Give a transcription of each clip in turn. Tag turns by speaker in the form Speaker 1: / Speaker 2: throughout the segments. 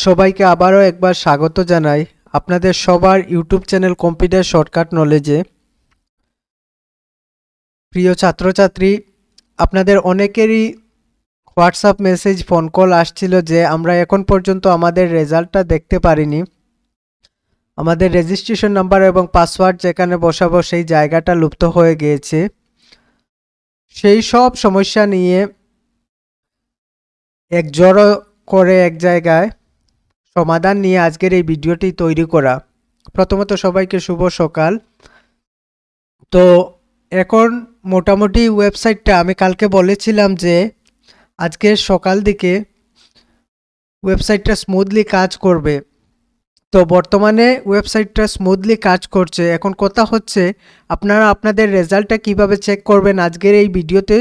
Speaker 1: সবাইকে আবারও একবার স্বাগত জানাই আপনাদের সবার ইউটিউব চ্যানেল কম্পিউটার শর্টকাট নলেজে। প্রিয় ছাত্রছাত্রী, আপনাদের অনেকেরই হোয়াটসঅ্যাপ মেসেজ, ফোন কল আসছিল যে আমরা এখন পর্যন্ত আমাদের রেজাল্টটা দেখতে পারিনি। আমাদের রেজিস্ট্রেশন নাম্বার এবং পাসওয়ার্ড যেখানে বসাবো সেই জায়গাটা লুপ্ত হয়ে গিয়েছে। সেই সব সমস্যা নিয়ে এক জড়ো করে এক জায়গায় সমাধান নিয়ে আজকের এই ভিডিওটি তৈরি করা। প্রথমত সবাইকে শুভ সকাল। তো এখন মোটামুটি ওয়েবসাইটটা আমি কালকে বলেছিলাম যে আজকের সকাল দিকে ওয়েবসাইটটা স্মুথলি কাজ করবে। তো বর্তমানে ওয়েবসাইটটা স্মুথলি কাজ করছে। এখন কথা হচ্ছে আপনারা আপনাদের রেজাল্টটা কিভাবে চেক করবেন আজকের এই ভিডিওতে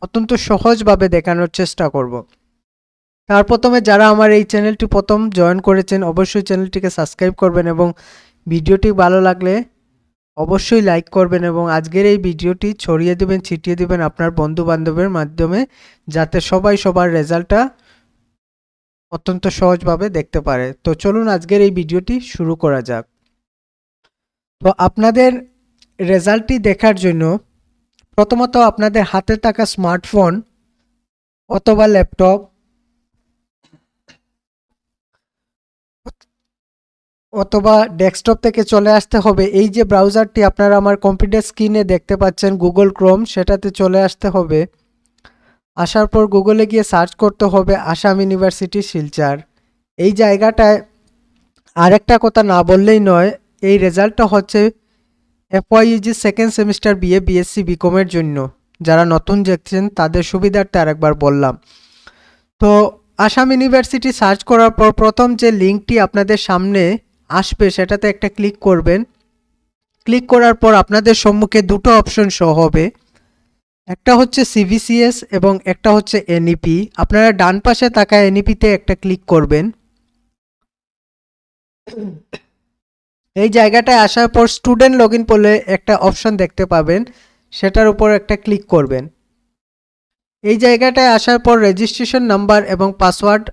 Speaker 1: অত্যন্ত সহজভাবে দেখানোর চেষ্টা করব। তার প্রথমে যারা আমার এই চ্যানেলটি প্রথম জয়েন করেছেন অবশ্যই চ্যানেলটিকে সাবস্ক্রাইব করবেন এবং ভিডিওটি ভালো লাগলে অবশ্যই লাইক করবেন এবং আজকের এই ভিডিওটি ছড়িয়ে দেবেন, ছিটিয়ে দেবেন আপনার বন্ধু বান্ধবের মাধ্যমে, যাতে সবাই সবার রেজাল্টটা অত্যন্ত সহজভাবে দেখতে পারে। তো চলুন আজকের এই ভিডিওটি শুরু করা যাক। তো আপনাদের রেজাল্টটি দেখার জন্য প্রথমত আপনাদের হাতে থাকা স্মার্টফোন অথবা ল্যাপটপ অথবা ডেস্কটপ থেকে চলে আসতে হবে। এই যে ব্রাউজারটি আপনারা আমার কম্পিউটার স্ক্রিনে দেখতে পাচ্ছেন, গুগল ক্রোম, সেটাতে চলে আসতে হবে। আসার পর গুগলে গিয়ে সার্চ করতে হবে আসাম ইউনিভার্সিটি শিলচর। এই জায়গাটায় আরেকটা কথা না বললেই নয়, এই রেজাল্টটা হচ্ছে FYEG second semester BA BSc বিকমের জন্য। যারা নতুন দেখছেন তাদের সুবিধার্থে আরেকবার বললাম। তো আসাম ইউনিভার্সিটি সার্চ করার পর প্রথম যে লিঙ্কটি আপনাদের সামনে আসবে সেটাতে একটা ক্লিক করবেন। ক্লিক করার পর আপনাদের সম্মুখে দুটো অপশন শো হবে, একটা হচ্ছে CVCS এবং একটা হচ্ছে NEP। আপনারা ডান পাশে থাকা NEP-তে একটা ক্লিক করবেন। এই জায়গাটায় আসার পর স্টুডেন্ট লগইন বলে একটা অপশন দেখতে পাবেন, সেটার উপর একটা ক্লিক করবেন। এই জায়গাটায় আসার পর রেজিস্ট্রেশন নাম্বার এবং পাসওয়ার্ড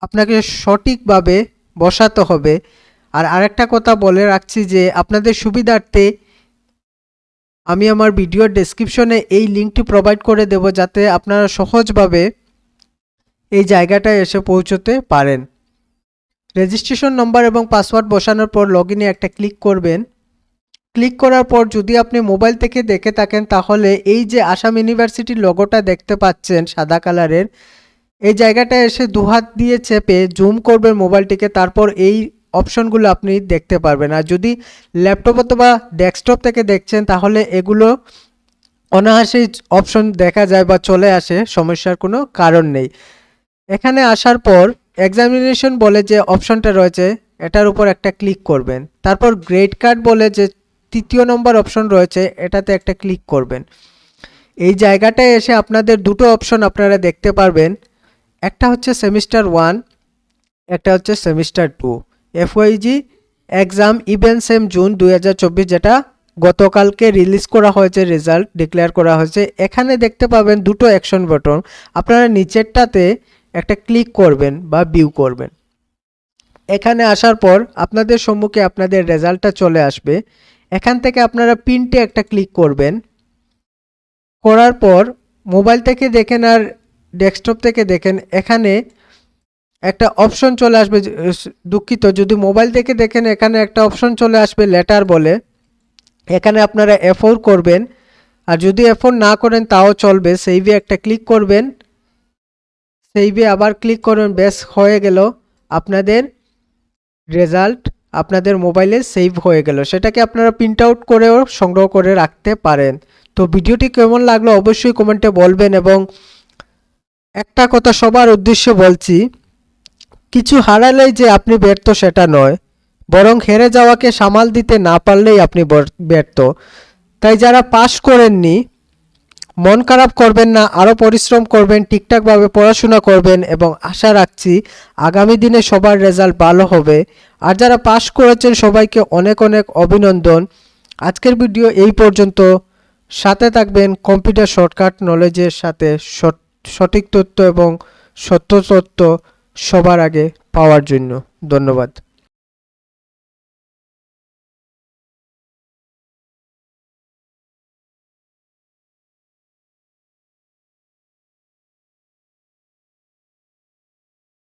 Speaker 1: আপনাকে সঠিকভাবে বসাতে হবে। আর আরেকটা কথা বলে রাখছি যে আপনাদের সুবিধার্থে আমি আমার ভিডিওর ডেসক্রিপশনে এই লিঙ্কটি প্রোভাইড করে দেব, যাতে আপনারা সহজভাবে এই জায়গাটায় এসে পৌঁছতে পারেন। রেজিস্ট্রেশন নম্বর এবং পাসওয়ার্ড বসানোর পর লগইনে একটা ক্লিক করবেন। ক্লিক করার পর যদি আপনি মোবাইল থেকে দেখে থাকেন তাহলে এই যে আসাম ইউনিভার্সিটির লোগোটা দেখতে পাচ্ছেন সাদা কালারের, এই জায়গাটায় এসে দুহাত দিয়ে চেপে জুম করবেন মোবাইলটিকে, তারপর এই অপশনগুলো আপনি দেখতে পারবেন। আর যদি ল্যাপটপ অথবা ডেস্কটপ থেকে দেখছেন তাহলে এগুলো অনায়াসেই অপশন দেখা যায় বা চলে আসে, সমস্যার কোনো কারণ নেই। এখানে আসার পর এক্সামিনেশন বলে যে অপশনটা রয়েছে এটার উপর একটা ক্লিক করবেন। তারপর গ্রেড কার্ড বলে যে তৃতীয় নম্বর অপশন রয়েছে এটাতে একটা ক্লিক করবেন। এই জায়গাটায় এসে আপনাদের দুটো অপশন আপনারা দেখতে পারবেন, একটা হচ্ছে সেমিস্টার 1, একটা হচ্ছে semester 2। FYEG exam even same June 2024, যেটা গতকালকে রিলিজ করা হয়েছে, রেজাল্ট ডিক্লেয়ার করা হয়েছে। এখানে দেখতে পাবেন দুটো অ্যাকশন বাটন, আপনারা নিচেরটাতে একটা ক্লিক করবেন বা ভিউ করবেন। এখানে আসার পর আপনাদের সম্মুখে আপনাদের রেজাল্টটা চলে আসবে। এখান থেকে আপনারা প্রিন্টে একটা ক্লিক করবেন। করার পর মোবাইল থেকে দেখেন আর ডেস্কটপ থেকে দেখেন, এখানে একটা অপশন চলে আসবে, দুঃখিত, যদি মোবাইল থেকে দেখেন এখানে একটা অপশন চলে আসবে লেটার বলে, এখানে আপনারা A4 করবেন। আর যদি A4 না করেন তাও চলবে, সেভে একটা ক্লিক করবেন, সেভে আবার ক্লিক করবেন, বেশ হয়ে গেল, আপনাদের রেজাল্ট আপনাদের মোবাইলে সেভ হয়ে গেল। সেটাকে আপনারা প্রিন্ট আউট করেও সংগ্রহ করে রাখতে পারেন। তো ভিডিওটি কেমন লাগলো অবশ্যই কমেন্টে বলবেন এবং একটা কথা সবার উদ্দেশ্যে বলছি, কিছু হারালেই যে আপনি ব্যর্থ সেটা নয়, বরং হেরে যাওয়াকে সামাল দিতে না পারলেই আপনি ব্যর্থ। তাই যারা পাস করেননি মন খারাপ করবেন না, আরও পরিশ্রম করবেন, ঠিকঠাকভাবে পড়াশোনা করবেন এবং আশা রাখছি আগামী দিনে সবার রেজাল্ট ভালো হবে। আর যারা পাস করেছেন সবাইকে অনেক অনেক অভিনন্দন। আজকের ভিডিও এই পর্যন্ত। সাথে থাকবেন কম্পিউটার শর্টকাট নলেজের সাথে, সঠিক তথ্য এবং সত্য তথ্য সবার আগে পাওয়ার জন্য। ধন্যবাদ।